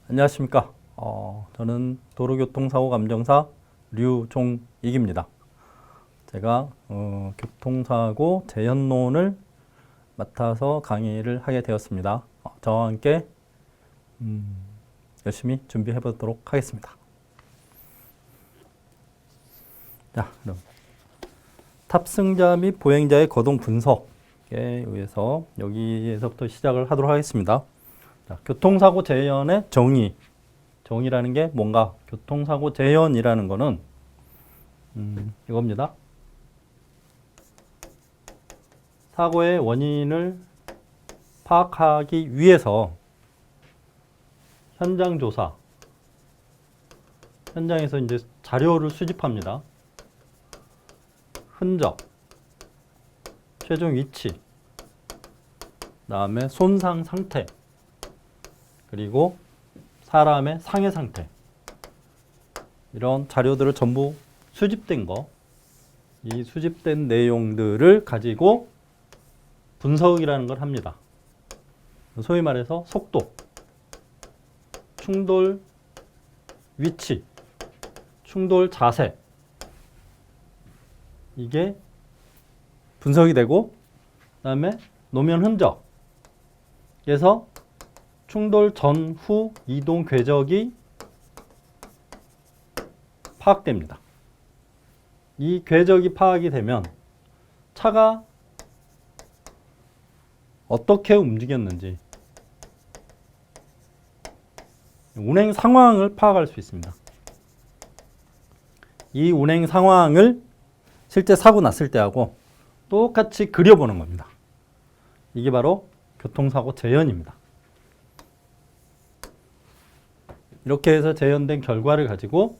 안녕하십니까. 저는 도로교통사고 감정사 류종익입니다. 제가 교통사고 재현론을 맡아서 강의를 하게 되었습니다. 저와 함께 열심히 준비해 보도록 하겠습니다. 자, 그럼 탑승자 및 보행자의 거동 분석에 의해서 여기에서부터 시작을 하도록 하겠습니다. 자, 교통사고 재현의 정의라는 게 뭔가? 교통사고 재현이라는 거는 이겁니다. 사고의 원인을 파악하기 위해서 현장 조사, 현장에서 이제 자료를 수집합니다. 흔적, 최종 위치, 다음에 손상 상태, 그리고 사람의 상해 상태, 이런 자료들을 전부 수집된 거, 이 수집된 내용들을 가지고 분석이라는 걸 합니다. 소위 말해서 속도, 충돌 위치, 충돌 자세, 이게 분석이 되고, 그 다음에 노면 흔적에서 충돌 전후 이동 궤적이 파악됩니다. 이 궤적이 파악이 되면 차가 어떻게 움직였는지 운행 상황을 파악할 수 있습니다. 이 운행 상황을 실제 사고 났을 때하고 똑같이 그려보는 겁니다. 이게 바로 교통사고 재현입니다. 이렇게 해서 재현된 결과를 가지고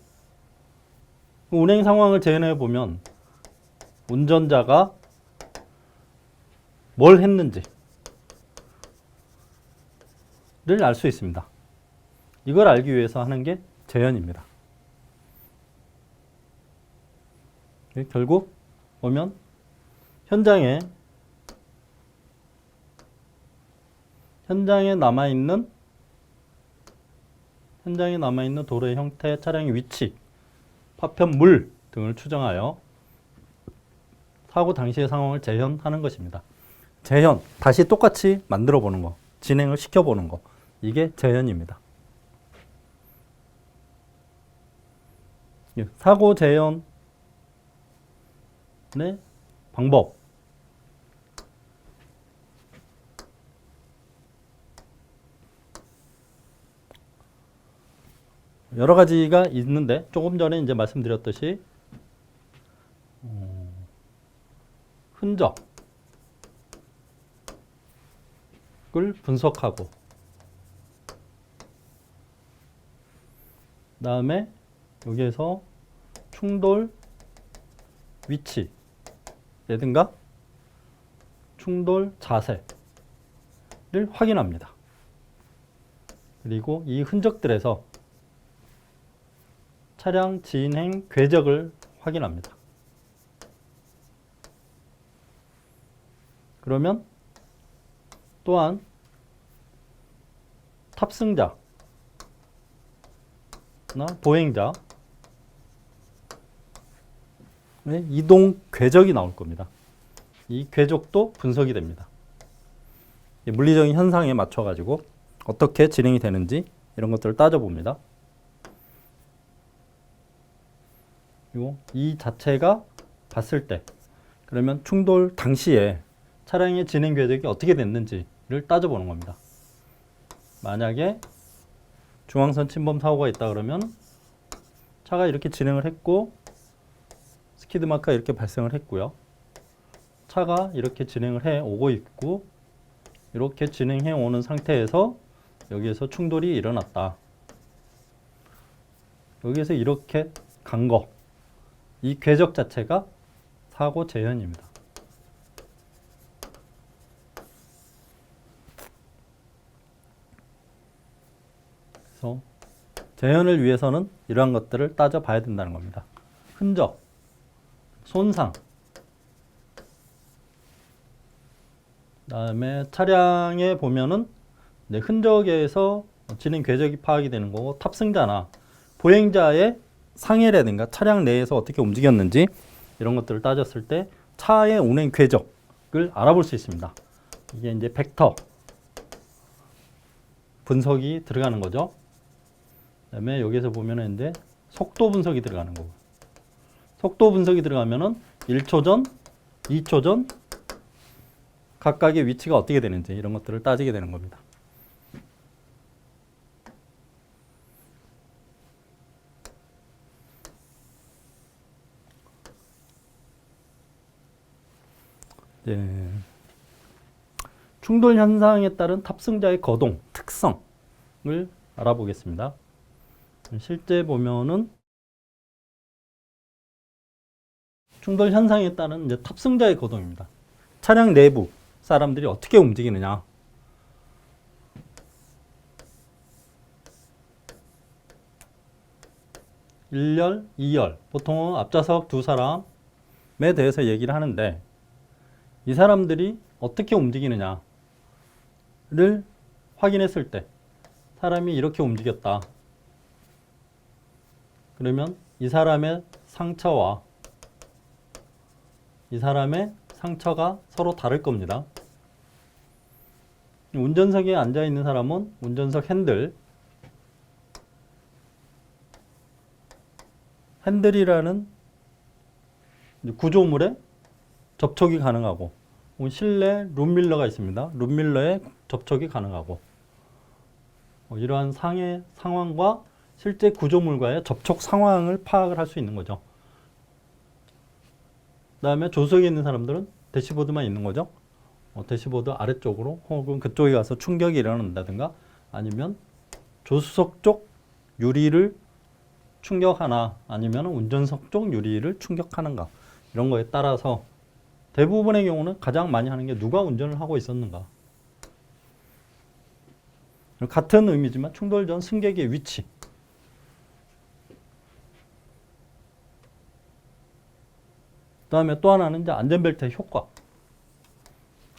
운행 상황을 재현해 보면 운전자가 뭘 했는지를 알 수 있습니다. 이걸 알기 위해서 하는 게 재현입니다. 결국 보면 현장에 남아있는 도로의 형태, 차량의 위치, 파편물 등을 추정하여 사고 당시의 상황을 재현하는 것입니다. 재현, 다시 똑같이 만들어 보는 거, 진행을 시켜보는 거, 이게 재현입니다. 사고 재현의 방법, 여러 가지가 있는데 조금 전에 이제 말씀드렸듯이 흔적을 분석하고, 그 다음에 여기에서 충돌 위치라든가 충돌 자세를 확인합니다. 그리고 이 흔적들에서 차량 진행 궤적을 확인합니다. 그러면 또한 탑승자나 보행자의 이동 궤적이 나올 겁니다. 이 궤적도 분석이 됩니다. 물리적인 현상에 맞춰 가지고 어떻게 진행이 되는지 이런 것들을 따져봅니다. 그리고 이 자체가 봤을 때, 그러면 충돌 당시에 차량의 진행 궤적이 어떻게 됐는지를 따져보는 겁니다. 만약에 중앙선 침범 사고가 있다 그러면 차가 이렇게 진행을 했고 스키드마크가 이렇게 발생을 했고요. 차가 이렇게 진행을 해 오고 있고 이렇게 진행해 오는 상태에서 여기에서 충돌이 일어났다. 여기에서 이렇게 간 거, 이 궤적 자체가 사고 재현입니다. 그래서 재현을 위해서는 이러한 것들을 따져봐야 된다는 겁니다. 흔적, 손상, 그다음에 차량에 보면은 흔적에서 진행 궤적이 파악이 되는 거고, 탑승자나 보행자의 상해라든가 차량 내에서 어떻게 움직였는지 이런 것들을 따졌을 때 차의 운행 궤적을 알아볼 수 있습니다. 이게 이제 벡터 분석이 들어가는 거죠. 그다음에 여기서 보면은 이제 속도 분석이 들어가는 거고, 속도 분석이 들어가면은 1초 전, 2초 전 각각의 위치가 어떻게 되는지 이런 것들을 따지게 되는 겁니다. 네. 충돌 현상에 따른 탑승자의 거동, 특성을 알아보겠습니다. 실제 보면은 충돌 현상에 따른 이제 탑승자의 거동입니다. 차량 내부 사람들이 어떻게 움직이느냐. 1열, 2열, 보통은 앞좌석 두 사람에 대해서 얘기를 하는데, 이 사람들이 어떻게 움직이느냐를 확인했을 때 사람이 이렇게 움직였다. 그러면 이 사람의 상처와 이 사람의 상처가 서로 다를 겁니다. 운전석에 앉아 있는 사람은 운전석 핸들이라는 구조물에 접촉이 가능하고, 실내 룸밀러가 있습니다. 룸밀러에 접촉이 가능하고, 이러한 상해 상황과 실제 구조물과의 접촉 상황을 파악을 할 수 있는 거죠. 그 다음에 조수석에 있는 사람들은 대시보드만 있는 거죠. 대시보드 아래쪽으로 혹은 그쪽에 가서 충격이 일어난다든가, 아니면 조수석 쪽 유리를 충격하나 아니면 운전석 쪽 유리를 충격하는가, 이런 거에 따라서 대부분의 경우는 가장 많이 하는 게 누가 운전을 하고 있었는가. 같은 의미지만 충돌 전 승객의 위치, 그 다음에 또 하나는 이제 안전벨트의 효과.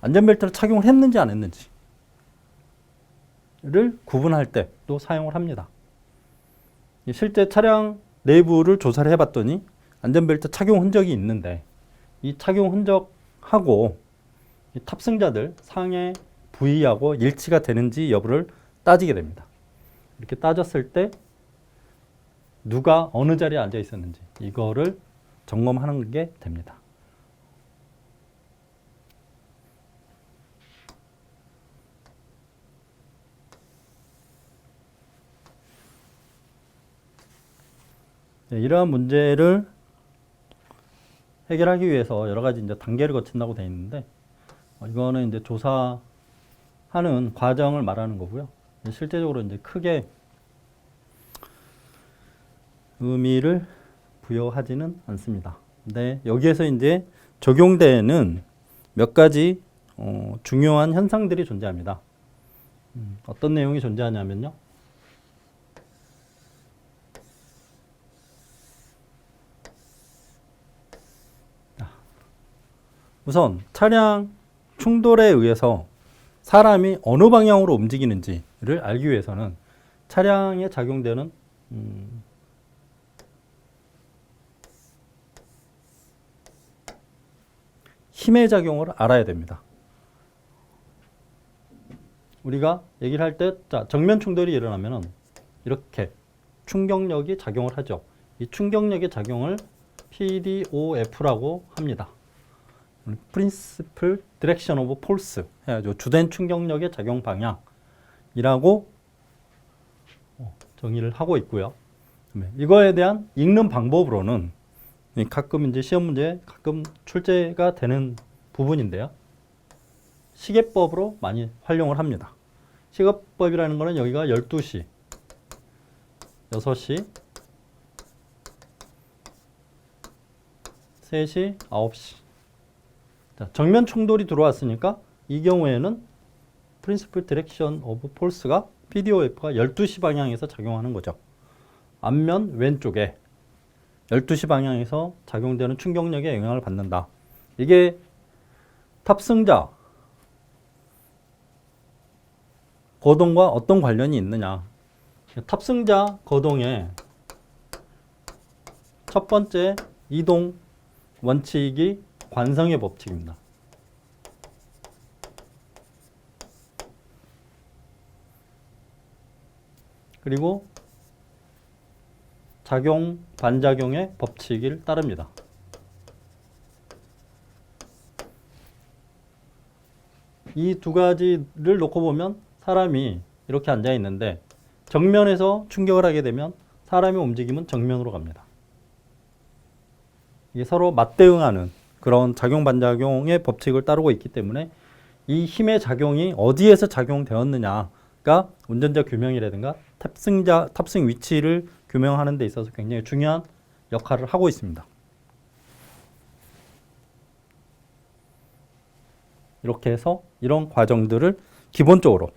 안전벨트를 착용을 했는지 안 했는지를 구분할 때 또 사용을 합니다. 실제 차량 내부를 조사를 해봤더니 안전벨트 착용 흔적이 있는데, 이 착용 흔적하고 이 탑승자들 상해 부위하고 일치가 되는지 여부를 따지게 됩니다. 이렇게 따졌을 때 누가 어느 자리에 앉아 있었는지 이거를 점검하는 게 됩니다. 네, 이러한 문제를 해결하기 위해서 여러 가지 이제 단계를 거친다고 되어 있는데, 이거는 이제 조사하는 과정을 말하는 거고요. 실제적으로 이제 크게 의미를 부여하지는 않습니다. 근데 여기에서 이제 적용되는 몇 가지 중요한 현상들이 존재합니다. 어떤 내용이 존재하냐면요. 우선 차량 충돌에 의해서 사람이 어느 방향으로 움직이는지를 알기 위해서는 차량에 작용되는 힘의 작용을 알아야 됩니다. 우리가 얘기를 할 때, 자, 정면 충돌이 일어나면은 이렇게 충격력이 작용을 하죠. 이 충격력의 작용을 PDOF라고 합니다. Principal Direction of Force 해야죠. 주된 충격력의 작용 방향이라고 정의를 하고 있고요. 이거에 대한 읽는 방법으로는 가끔 이제 시험 문제에 가끔 출제가 되는 부분인데요. 시계법으로 많이 활용을 합니다. 시계법이라는 거는 여기가 12시, 6시, 3시, 9시. 자, 정면 충돌이 들어왔으니까 이 경우에는 Principal Direction of Force가 PDOF가 12시 방향에서 작용하는 거죠. 앞면 왼쪽에 12시 방향에서 작용되는 충격력에 영향을 받는다. 이게 탑승자 거동과 어떤 관련이 있느냐. 탑승자 거동의 첫 번째 이동 원칙이 관성의 법칙입니다. 그리고 작용, 반작용의 법칙을 따릅니다. 이 두 가지를 놓고 보면 사람이 이렇게 앉아 있는데 정면에서 충격을 하게 되면 사람의 움직임은 정면으로 갑니다. 이게 서로 맞대응하는 그런 작용, 반작용의 법칙을 따르고 있기 때문에 이 힘의 작용이 어디에서 작용되었느냐가 운전자 규명이라든가 탑승 위치를 규명하는 데 있어서 굉장히 중요한 역할을 하고 있습니다. 이렇게 해서 이런 과정들을 기본적으로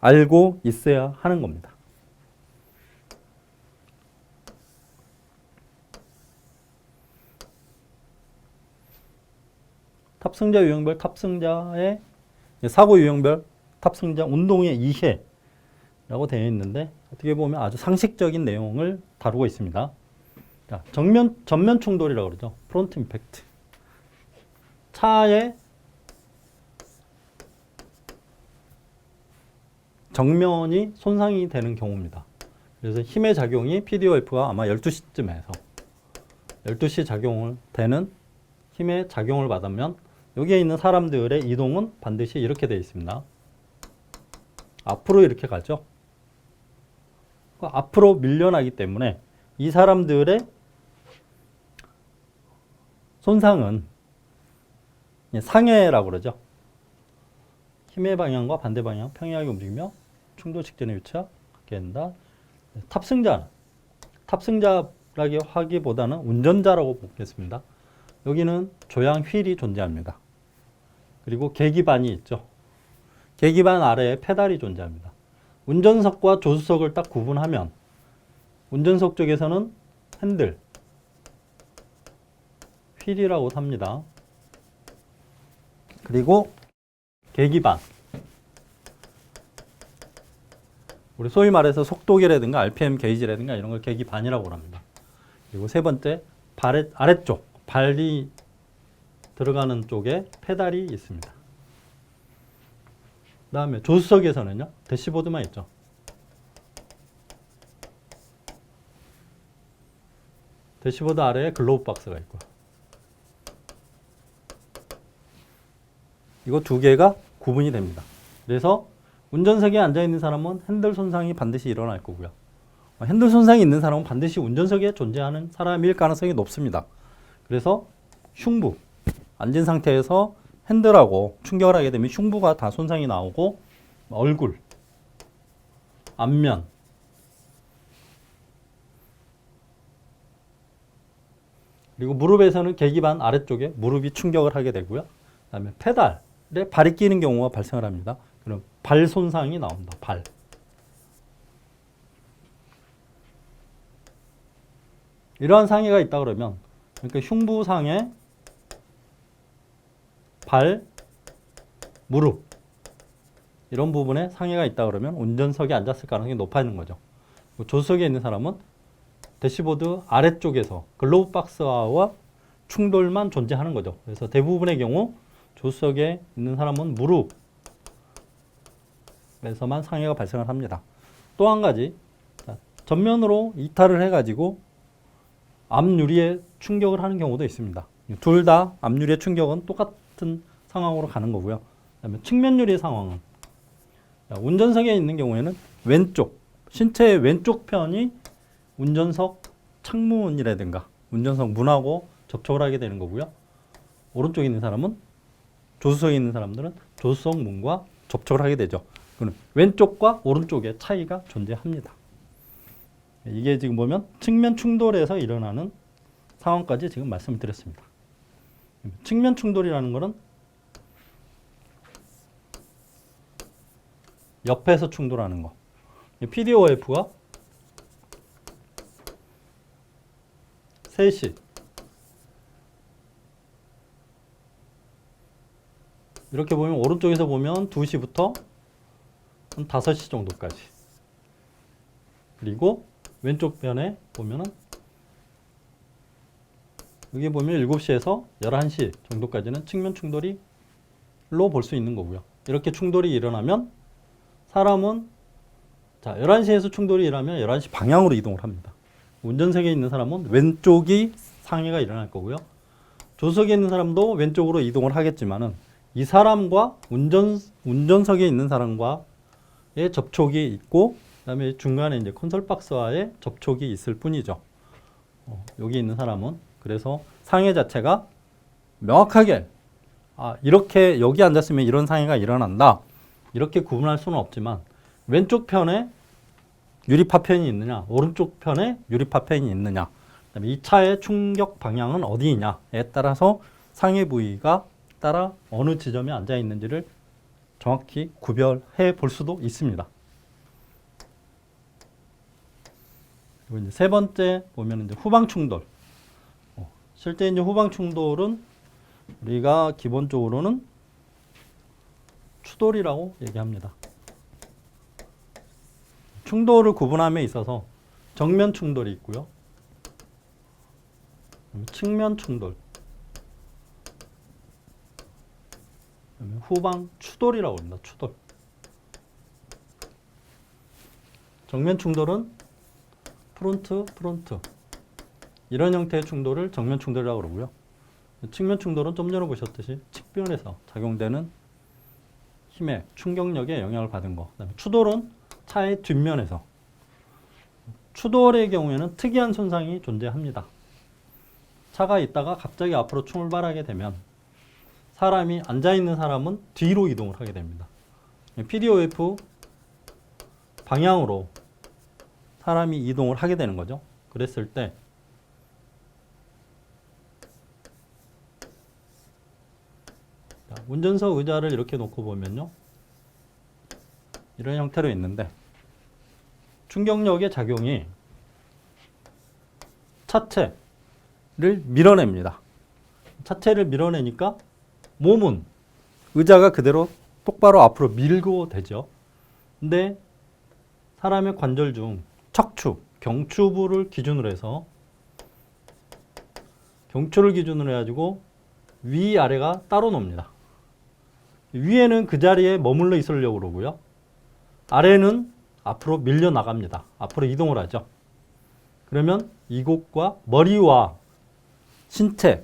알고 있어야 하는 겁니다. 탑승자 유형별 탑승자의 사고 유형별 탑승자 운동의 이해라고 되어 있는데 어떻게 보면 아주 상식적인 내용을 다루고 있습니다. 자, 전면 충돌이라고 그러죠. 프론트 임팩트. 차의 정면이 손상이 되는 경우입니다. 그래서 힘의 작용이 PDOF가 아마 12시쯤에서 12시 작용을 되는 힘의 작용을 받으면 여기에 있는 사람들의 이동은 반드시 이렇게 되어 있습니다. 앞으로 이렇게 가죠. 앞으로 밀려나기 때문에 이 사람들의 손상은 상해라고 그러죠. 힘의 방향과 반대 방향 평행하게 움직이며 충돌 직전에 위치하게 된다. 탑승자라기 하기보다는 운전자라고 보겠습니다. 여기는 조향 휠이 존재합니다. 그리고 계기반이 있죠. 계기반 아래에 페달이 존재합니다. 운전석과 조수석을 딱 구분하면 운전석 쪽에서는 핸들, 휠이라고 합니다. 그리고 계기반, 우리 소위 말해서 속도계라든가 RPM 게이지라든가 이런 걸 계기반이라고 합니다. 그리고 세 번째, 아래쪽, 발이 들어가는 쪽에 페달이 있습니다. 그 다음에 조수석에서는요, 대시보드만 있죠. 대시보드 아래에 글로브 박스가 있고, 이거 두 개가 구분이 됩니다. 그래서 운전석에 앉아있는 사람은 핸들 손상이 반드시 일어날 거고요. 핸들 손상이 있는 사람은 반드시 운전석에 존재하는 사람일 가능성이 높습니다. 그래서 흉부, 앉은 상태에서 핸들하고 충격을 하게 되면 흉부가 다 손상이 나오고 얼굴, 앞면, 그리고 무릎에서는 계기반 아래쪽에 무릎이 충격을 하게 되고요. 그 다음에 페달에 발이 끼는 경우가 발생을 합니다. 그럼 발 손상이 나옵니다. 발. 이러한 상해가 있다 그러면 그러니까 흉부상해, 발, 무릎 이런 부분에 상해가 있다 그러면 운전석에 앉았을 가능성이 높아지는 거죠. 조수석에 있는 사람은 대시보드 아래쪽에서 글로브 박스와 충돌만 존재하는 거죠. 그래서 대부분의 경우 조수석에 있는 사람은 무릎에서만 상해가 발생을 합니다. 또 한 가지, 전면으로 이탈을 해가지고 앞유리에 충격을 하는 경우도 있습니다. 둘 다 앞유리의 충격은 똑같은 상황으로 가는 거고요. 그다음에 측면 유리의 상황은 운전석에 있는 경우에는 왼쪽, 신체의 왼쪽 편이 운전석 창문이라든가 운전석 문하고 접촉을 하게 되는 거고요. 오른쪽에 있는 사람은, 조수석에 있는 사람들은 조수석 문과 접촉을 하게 되죠. 그는 왼쪽과 오른쪽의 차이가 존재합니다. 이게 지금 보면 측면 충돌에서 일어나는 상황까지 지금 말씀을 드렸습니다. 측면 충돌이라는 것은 옆에서 충돌하는 거. PDOF가 3시 이렇게 보면 오른쪽에서 보면 2시부터 한 5시 정도까지. 그리고 왼쪽 편에 보면은 여기 보면 7시에서 11시 정도까지는 측면 충돌이로 볼 수 있는 거고요. 이렇게 충돌이 일어나면 사람은 자 11시에서 충돌이 일어나면 11시 방향으로 이동을 합니다. 운전석에 있는 사람은 왼쪽이 상해가 일어날 거고요. 조수석에 있는 사람도 왼쪽으로 이동을 하겠지만은 이 사람과 운전석에 있는 사람과의 접촉이 있고 그다음에 중간에 이제 콘솔 박스와의 접촉이 있을 뿐이죠. 여기 있는 사람은 그래서 상해 자체가 명확하게 이렇게 여기 앉았으면 이런 상해가 일어난다 이렇게 구분할 수는 없지만 왼쪽 편에 유리파편이 있느냐 오른쪽 편에 유리파편이 있느냐 그다음에 이 차의 충격 방향은 어디이냐에 따라서 상해 부위가 따라 어느 지점에 앉아 있는지를 정확히 구별해 볼 수도 있습니다. 그리고 이제 세 번째 보면 이제 후방 충돌. 실제 이제 후방 충돌은 우리가 기본적으로는 추돌이라고 얘기합니다. 충돌을 구분함에 있어서 정면 충돌이 있고요. 측면 충돌. 후방 추돌이라고 합니다. 추돌. 정면 충돌은 프론트 이런 형태의 충돌을 정면 충돌이라고 그러고요. 측면 충돌은 좀 전에 보셨듯이 측면에서 작용되는 힘의 충격력에 영향을 받은 거. 그다음에 추돌은 차의 뒷면에서. 추돌의 경우에는 특이한 손상이 존재합니다. 차가 있다가 갑자기 앞으로 출발하게 되면 사람이 앉아있는 사람은 뒤로 이동을 하게 됩니다. PDOF 방향으로 사람이 이동을 하게 되는 거죠. 그랬을 때 운전석 의자를 이렇게 놓고 보면요. 이런 형태로 있는데 충격력의 작용이 차체를 밀어냅니다. 차체를 밀어내니까 몸은 의자가 그대로 똑바로 앞으로 밀고 되죠. 근데 사람의 관절 중 척추, 경추부를 기준으로 해서 경추를 기준으로 해가지고 위아래가 따로 놉니다. 위에는 그 자리에 머물러 있으려고 그러고요. 아래는 앞으로 밀려 나갑니다. 앞으로 이동을 하죠. 그러면 이곳과 머리와 신체의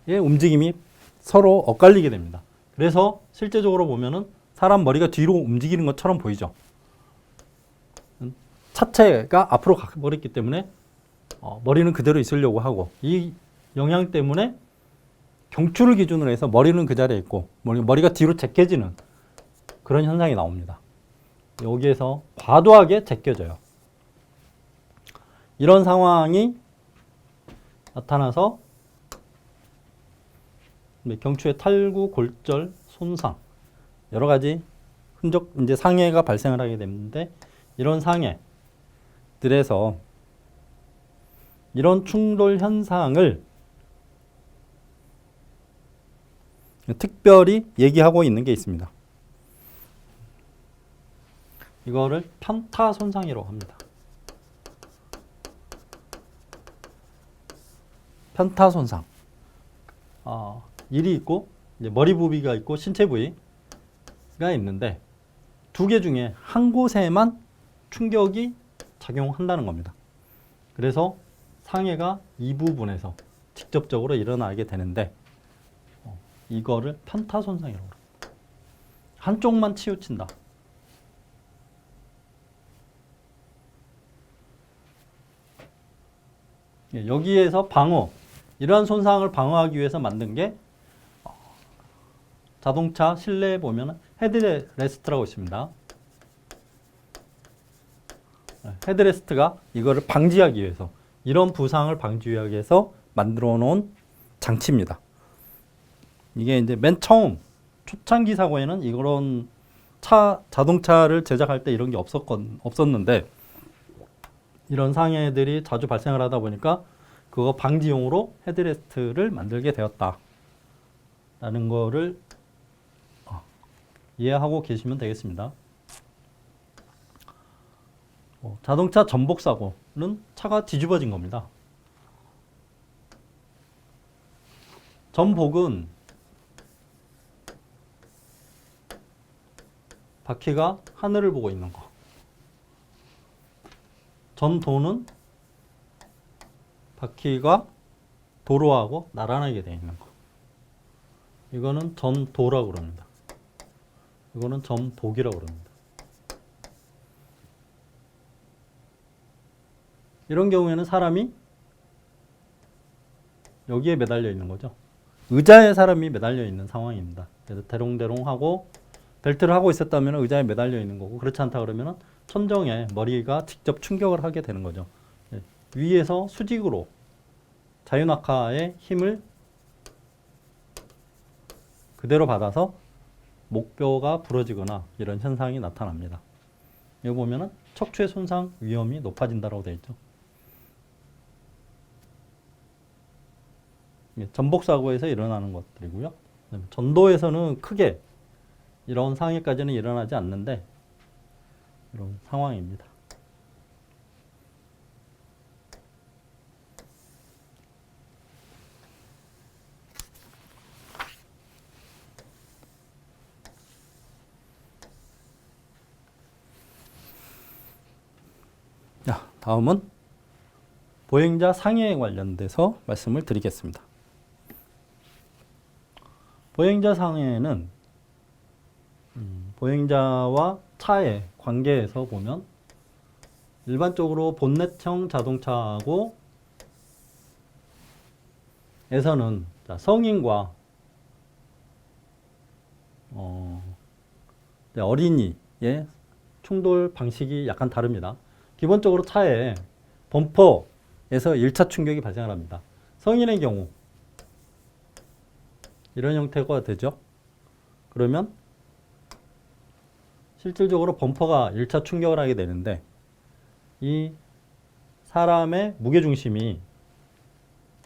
움직임이 서로 엇갈리게 됩니다. 그래서 실제적으로 보면은 사람 머리가 뒤로 움직이는 것처럼 보이죠. 차체가 앞으로 가버렸기 때문에 머리는 그대로 있으려고 하고 이 영향 때문에 경추를 기준으로 해서 머리는 그 자리에 있고 머리가 뒤로 제껴지는 그런 현상이 나옵니다. 여기에서 과도하게 제껴져요. 이런 상황이 나타나서 경추의 탈구, 골절, 손상 여러 가지 흔적 이제 상해가 발생을 하게 되는데 이런 상해들에서 이런 충돌 현상을 특별히 얘기하고 있는 게 있습니다. 이거를 편타 손상이라고 합니다. 편타 손상. 일이 있고 이제 머리 부위가 있고 신체 부위가 있는데 두 개 중에 한 곳에만 충격이 작용한다는 겁니다. 그래서 상해가 이 부분에서 직접적으로 일어나게 되는데 이거를 편타 손상이라고 합니다. 한쪽만 치우친다. 여기에서 방어, 이러한 손상을 방어하기 위해서 만든 게 자동차 실내에 보면 헤드레스트라고 있습니다. 헤드레스트가 이거를 방지하기 위해서 이런 부상을 방지하기 위해서 만들어 놓은 장치입니다. 이게 이제 맨 처음 초창기 사고에는 이런 자동차를 제작할 때 이런 게 없었는데 이런 상해들이 자주 발생을 하다 보니까 그거 방지용으로 헤드레스트를 만들게 되었다 라는 거를 이해하고 계시면 되겠습니다. 자동차 전복 사고는 차가 뒤집어진 겁니다. 전복은 바퀴가 하늘을 보고 있는 거. 전도는 바퀴가 도로하고 나란하게 되어 있는 거. 이거는 전도라고 그럽니다. 이거는 전복이라고 그럽니다. 이런 경우에는 사람이 여기에 매달려 있는 거죠. 의자에 사람이 매달려 있는 상황입니다. 그래서 대롱대롱하고 벨트를 하고 있었다면 의자에 매달려 있는 거고, 그렇지 않다 그러면 천정에 머리가 직접 충격을 하게 되는 거죠. 위에서 수직으로 자유낙하의 힘을 그대로 받아서 목뼈가 부러지거나 이런 현상이 나타납니다. 여기 보면은 척추의 손상 위험이 높아진다고 되어 있죠. 전복 사고에서 일어나는 것들이고요. 전도에서는 크게 이런 상해까지는 일어나지 않는데 이런 상황입니다. 자, 다음은 보행자 상해에 관련돼서 말씀을 드리겠습니다. 보행자 상해는 보행자와 차의 관계에서 보면 일반적으로 본넷형 자동차하고 에서는 성인과 어린이의 충돌 방식이 약간 다릅니다. 기본적으로 차에 범퍼에서 1차 충격이 발생을 합니다. 성인의 경우 이런 형태가 되죠. 그러면 실질적으로 범퍼가 1차 충격을 하게 되는데 이 사람의 무게중심이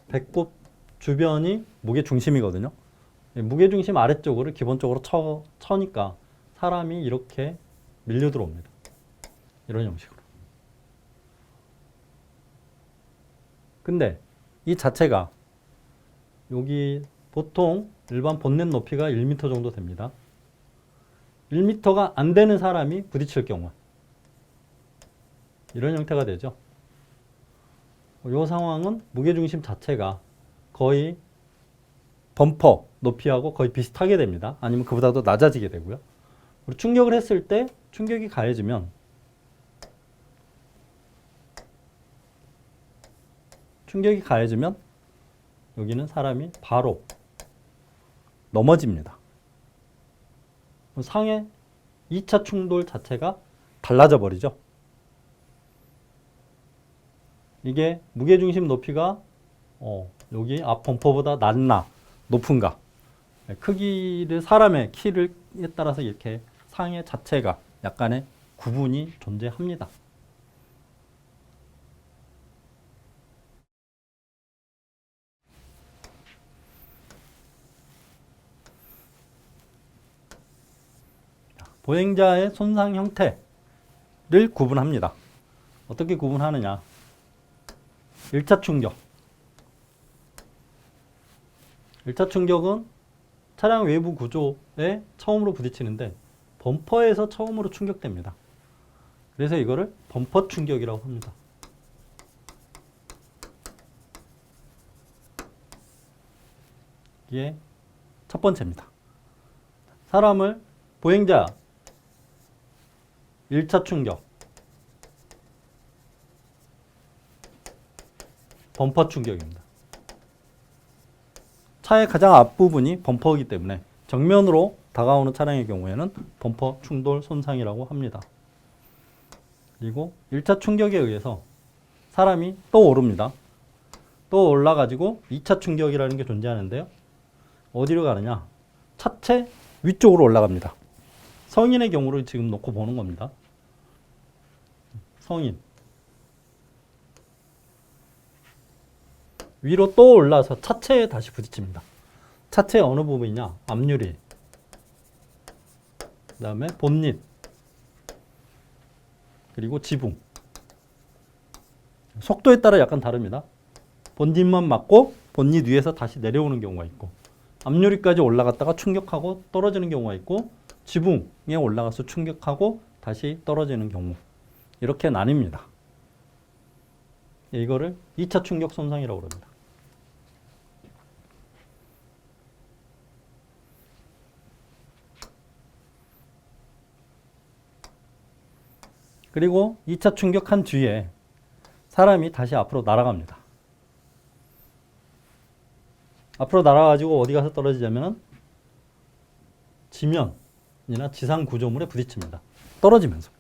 배꼽 주변이 무게중심이거든요. 무게중심 아래쪽으로 기본적으로 쳐니까 사람이 이렇게 밀려 들어옵니다. 이런 형식으로. 근데 이 자체가 여기 보통 일반 본넷 높이가 1m 정도 됩니다. 1m가 안 되는 사람이 부딪힐 경우 이런 형태가 되죠. 이 상황은 무게중심 자체가 거의 범퍼 높이하고 거의 비슷하게 됩니다. 아니면 그보다도 낮아지게 되고요. 그리고 충격을 했을 때 충격이 가해지면 여기는 사람이 바로 넘어집니다. 상해 2차 충돌 자체가 달라져 버리죠. 이게 무게중심 높이가 여기 앞 범퍼보다 낮나 높은가, 크기를 사람의 키에 따라서 이렇게 상해 자체가 약간의 구분이 존재합니다. 보행자의 손상 형태를 구분합니다. 어떻게 구분하느냐? 1차 충격. 1차 충격은 차량 외부 구조에 처음으로 부딪히는데 범퍼에서 처음으로 충격됩니다. 그래서 이거를 범퍼 충격이라고 합니다. 이게 첫 번째입니다. 보행자 1차 충격, 범퍼 충격입니다. 차의 가장 앞부분이 범퍼이기 때문에 정면으로 다가오는 차량의 경우에는 범퍼 충돌 손상이라고 합니다. 그리고 1차 충격에 의해서 사람이 또 오릅니다. 또 올라가지고 2차 충격이라는 게 존재하는데요. 어디로 가느냐? 차체 위쪽으로 올라갑니다. 성인의 경우를 지금 놓고 보는 겁니다. 성인. 위로 또 올라서 차체에 다시 부딪힙니다. 차체의 어느 부분이냐? 앞유리. 그 다음에 본닛, 그리고 지붕. 속도에 따라 약간 다릅니다. 본닛만 맞고 본닛 위에서 다시 내려오는 경우가 있고, 앞유리까지 올라갔다가 충격하고 떨어지는 경우가 있고, 지붕에 올라가서 충격하고 다시 떨어지는 경우, 이렇게 나뉩니다. 이거를 2차 충격 손상이라고 합니다. 그리고 2차 충격한 뒤에 사람이 다시 앞으로 날아갑니다. 앞으로 날아가지고 어디 가서 떨어지냐면은 지면이나 지상 구조물에 부딪힙니다. 떨어지면서.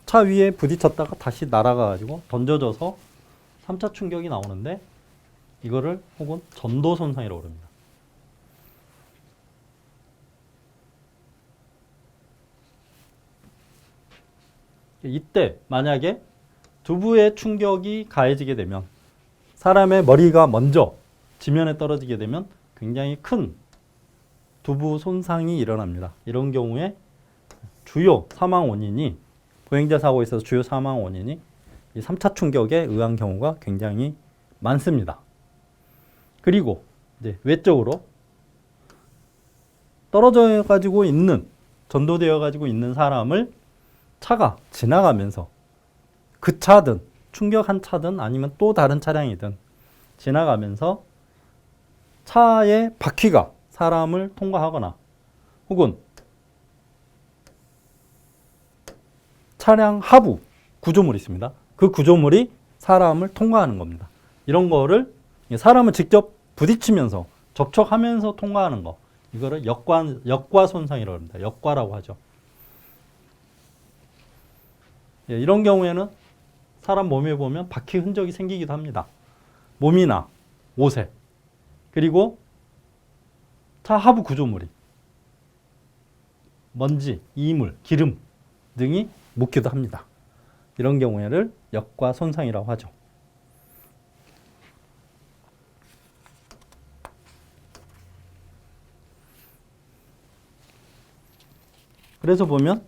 차 위에 부딪혔다가 다시 날아가가지고 던져져서 3차 충격이 나오는데, 이거를 혹은 전도 손상이라고 합니다. 이때 만약에 두부의 충격이 가해지게 되면, 사람의 머리가 먼저 지면에 떨어지게 되면 굉장히 큰 두부 손상이 일어납니다. 이런 경우에 주요 사망 원인이, 보행자 사고에 있어서 주요 사망 원인이 이 3차 충격에 의한 경우가 굉장히 많습니다. 그리고 이제 외적으로 떨어져 가지고 있는, 전도되어 가지고 있는 사람을 차가 지나가면서, 그 차든 충격한 차든 아니면 또 다른 차량이든 지나가면서 차의 바퀴가 사람을 통과하거나, 혹은 차량 하부 구조물이 있습니다. 그 구조물이 사람을 통과하는 겁니다. 이런 거를 사람을 직접 부딪히면서 접촉하면서 통과하는 거, 이거를 역과 손상이라고 합니다. 역과라고 하죠. 이런 경우에는 사람 몸에 보면 바퀴 흔적이 생기기도 합니다. 몸이나 옷에, 그리고 차 하부 구조물이 먼지, 이물, 기름 등이 묻기도 합니다. 이런 경우에를 역과 손상이라고 하죠. 그래서 보면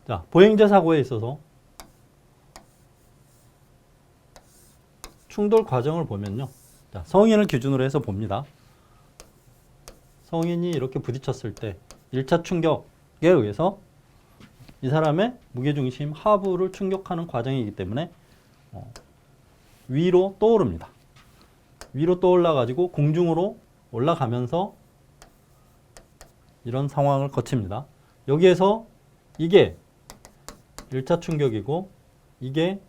자, 보행자 사고에 있어서 충돌 과정을 보면요. 자, 성인을 기준으로 해서 봅니다. 성인이 이렇게 부딪혔을 때 1차 충격에 의해서 이 사람의 무게중심 하부를 충격하는 과정이기 때문에 위로 떠오릅니다. 위로 떠올라 가지고 공중으로 올라가면서 이런 상황을 거칩니다. 여기에서 이게 1차 충격이고, 이게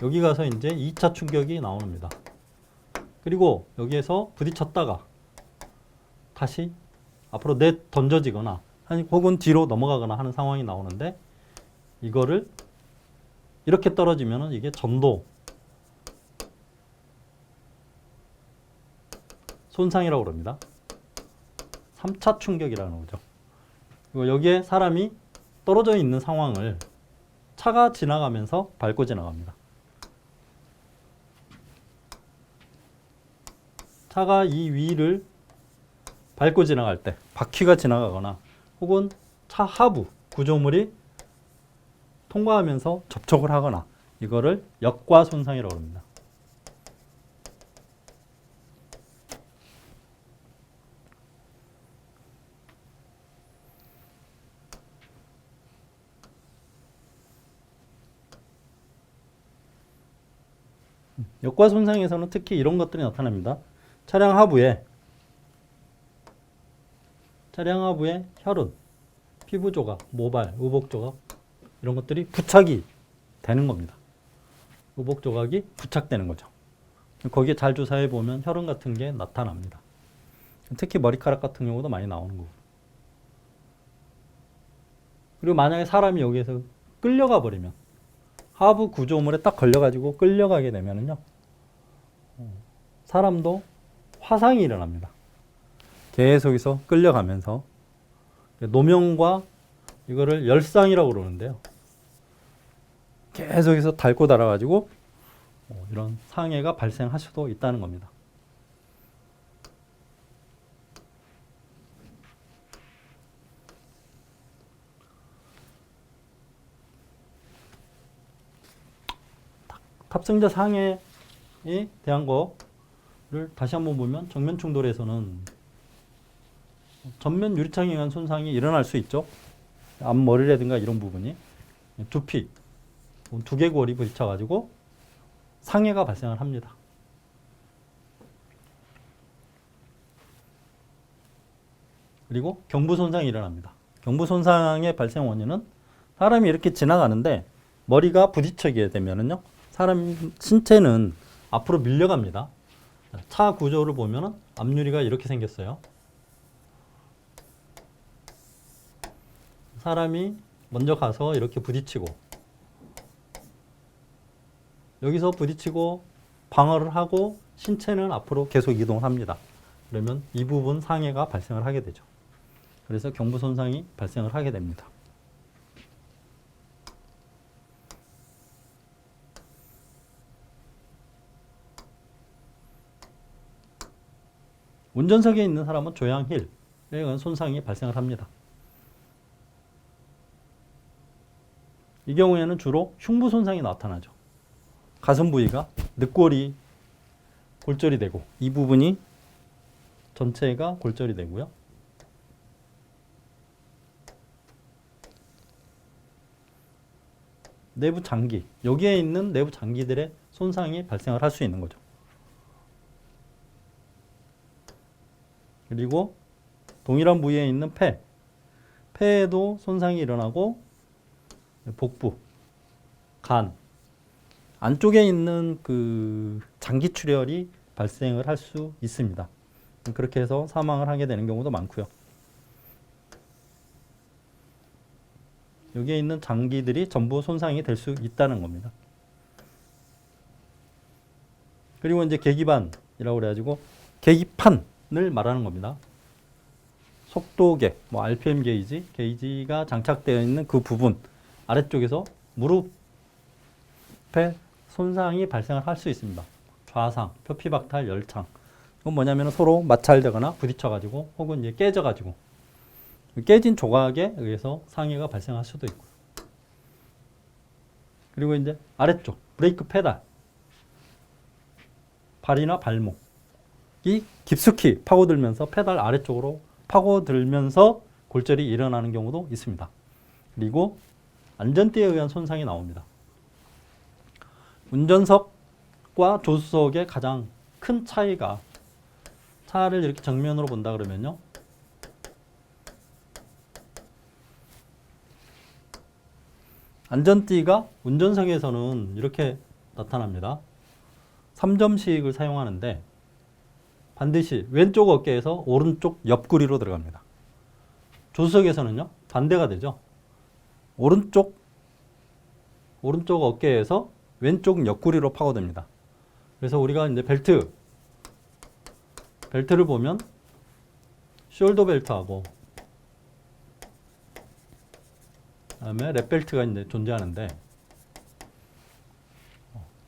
여기 가서 이제 2차 충격이 나옵니다. 그리고 여기에서 부딪혔다가 다시 앞으로 던져지거나 혹은 뒤로 넘어가거나 하는 상황이 나오는데, 이거를 이렇게 떨어지면 이게 전도 손상이라고 합니다. 3차 충격이라는 거죠. 그리고 여기에 사람이 떨어져 있는 상황을 차가 지나가면서 밟고 지나갑니다. 차가 이 위를 밟고 지나갈 때 바퀴가 지나가거나, 혹은 차 하부 구조물이 통과하면서 접촉을 하거나, 이거를 역과 손상이라고 합니다. 역과 손상에서는 특히 이런 것들이 나타납니다. 차량 하부에 혈흔, 피부 조각, 모발, 의복 조각, 이런 것들이 부착이 되는 겁니다. 의복 조각이 부착되는 거죠. 거기에 잘 조사해 보면 혈흔 같은 게 나타납니다. 특히 머리카락 같은 경우도 많이 나오는 거고. 그리고 만약에 사람이 여기에서 끌려가 버리면, 하부 구조물에 딱 걸려가지고 끌려가게 되면은요, 사람도 화상이 일어납니다. 계속해서 끌려가면서 노면과 이거를 열상이라고 그러는데요. 계속해서 닳고 닳아가지고 이런 상해가 발생할 수도 있다는 겁니다. 합성자 상해에 대한 거를 다시 한번 보면 정면 충돌에서는 전면 유리창에 의한 손상이 일어날 수 있죠. 앞머리라든가 이런 부분이 두피, 두개골이 부딪혀가지고 상해가 발생을 합니다. 그리고 경부 손상이 일어납니다. 경부 손상의 발생 원인은 사람이 이렇게 지나가는데 머리가 부딪히게 되면은요, 사람 신체는 앞으로 밀려갑니다. 차 구조를 보면은 앞유리가 이렇게 생겼어요. 사람이 먼저 가서 이렇게 부딪히고, 여기서 부딪히고 방어를 하고 신체는 앞으로 계속 이동을 합니다. 그러면 이 부분 상해가 발생을 하게 되죠. 그래서 경부 손상이 발생을 하게 됩니다. 운전석에 있는 사람은 조향힐에 의한 손상이 발생을 합니다. 이 경우에는 주로 흉부 손상이 나타나죠. 가슴 부위가 늑골이 골절이 되고, 이 부분이 전체가 골절이 되고요. 내부 장기, 여기에 있는 내부 장기들의 손상이 발생을 할 수 있는 거죠. 그리고 동일한 부위에 있는 폐에도 손상이 일어나고, 복부, 간, 안쪽에 있는 그 장기 출혈이 발생을 할 수 있습니다. 그렇게 해서 사망을 하게 되는 경우도 많고요. 여기에 있는 장기들이 전부 손상이 될 수 있다는 겁니다. 그리고 이제 계기반이라고 그래가지고 계기판을 말하는 겁니다. 속도계, RPM 게이지가 장착되어 있는 그 부분 아래쪽에서 무릎에 손상이 발생을 할 수 있습니다. 좌상, 표피박탈, 열창. 이건 뭐냐면 서로 마찰되거나 부딪혀가지고 혹은 이제 깨져가지고 깨진 조각에 의해서 상해가 발생할 수도 있고요. 그리고 이제 아래쪽 브레이크 페달, 발이나 발목이 깊숙이 파고들면서 페달 아래쪽으로 파고들면서 골절이 일어나는 경우도 있습니다. 그리고 안전띠에 의한 손상이 나옵니다. 운전석과 조수석의 가장 큰 차이가, 차를 이렇게 정면으로 본다 그러면요, 안전띠가 운전석에서는 이렇게 나타납니다. 3점씩을 사용하는데 반드시 왼쪽 어깨에서 오른쪽 옆구리로 들어갑니다. 조수석에서는요, 반대가 되죠. 오른쪽 어깨에서 왼쪽 옆구리로 파고듭니다. 그래서 우리가 이제 벨트를 보면 숄더 벨트하고 그다음에 랩벨트가 이제 존재하는데,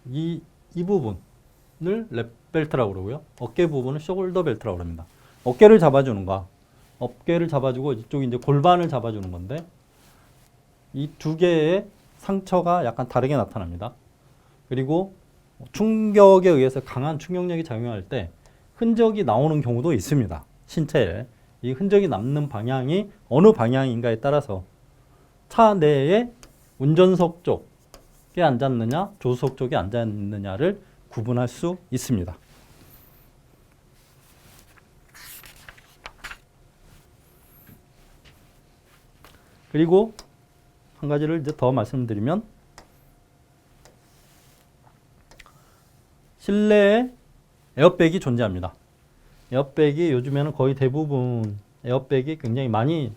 이 부분을 랩벨트라고 그러고요. 어깨 부분을 숄더 벨트라고 합니다. 어깨를 잡아주는 거, 어깨를 잡아주고 이쪽 이제 골반을 잡아주는 건데, 이 두 개의 상처가 약간 다르게 나타납니다. 그리고 충격에 의해서 강한 충격력이 작용할 때 흔적이 나오는 경우도 있습니다. 신체에. 이 흔적이 남는 방향이 어느 방향인가에 따라서 차 내에 운전석 쪽에 앉았느냐, 조수석 쪽에 앉았느냐를 구분할 수 있습니다. 그리고 한 가지를 이제 더 말씀드리면, 실내에 에어백이 존재합니다. 에어백이 요즘에는 거의 대부분 에어백이 굉장히 많이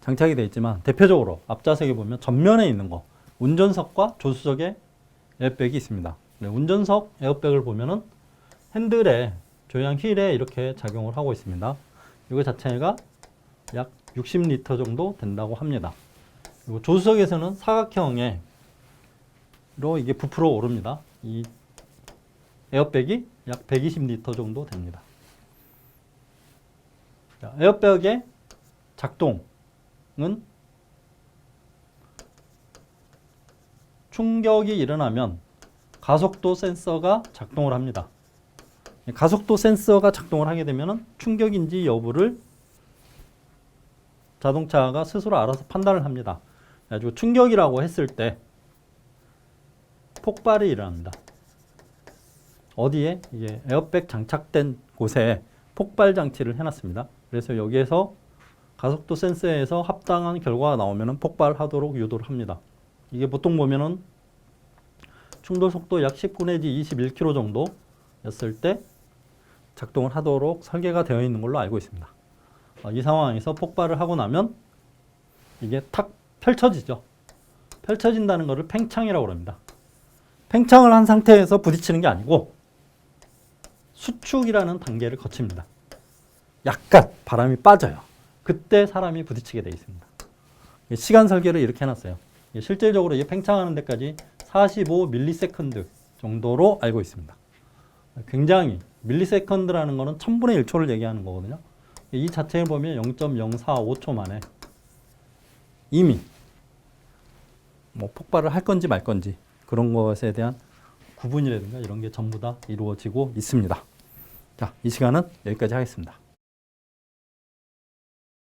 장착이 되어 있지만, 대표적으로 앞좌석에 보면 전면에 있는 거, 운전석과 조수석에 에어백이 있습니다. 운전석 에어백을 보면은 핸들에, 조향 휠에 이렇게 작용을 하고 있습니다. 이거 자체가 약 60리터 정도 된다고 합니다. 그리고 조수석에서는 사각형으로 이게 부풀어 오릅니다. 이 에어백이 약 120리터 정도 됩니다. 에어백의 작동은 충격이 일어나면 가속도 센서가 작동을 합니다. 가속도 센서가 작동을 하게 되면 충격인지 여부를 자동차가 스스로 알아서 판단을 합니다. 그래가지고 충격이라고 했을 때 폭발이 일어납니다. 어디에? 이게 에어백 장착된 곳에 폭발 장치를 해놨습니다. 그래서 여기에서 가속도 센서에서 합당한 결과가 나오면 폭발하도록 유도를 합니다. 이게 보통 보면은 충돌 속도 약 19 내지 21km 정도였을 때 작동을 하도록 설계가 되어 있는 걸로 알고 있습니다. 이 상황에서 폭발을 하고 나면 이게 탁 펼쳐지죠. 펼쳐진다는 것을 팽창이라고 합니다. 팽창을 한 상태에서 부딪히는 게 아니고 수축이라는 단계를 거칩니다. 약간 바람이 빠져요. 그때 사람이 부딪히게 되어 있습니다. 시간 설계를 이렇게 해놨어요. 실질적으로 이 팽창하는 데까지 45ms 정도로 알고 있습니다. 굉장히 밀리세컨드라는 거는 1000분의 1초를 얘기하는 거거든요. 이 자체를 보면 0.045초 만에 이미 뭐 폭발을 할 건지 말 건지 그런 것에 대한 구분이라든가 이런 게 전부 다 이루어지고 있습니다. 자, 이 시간은 여기까지 하겠습니다.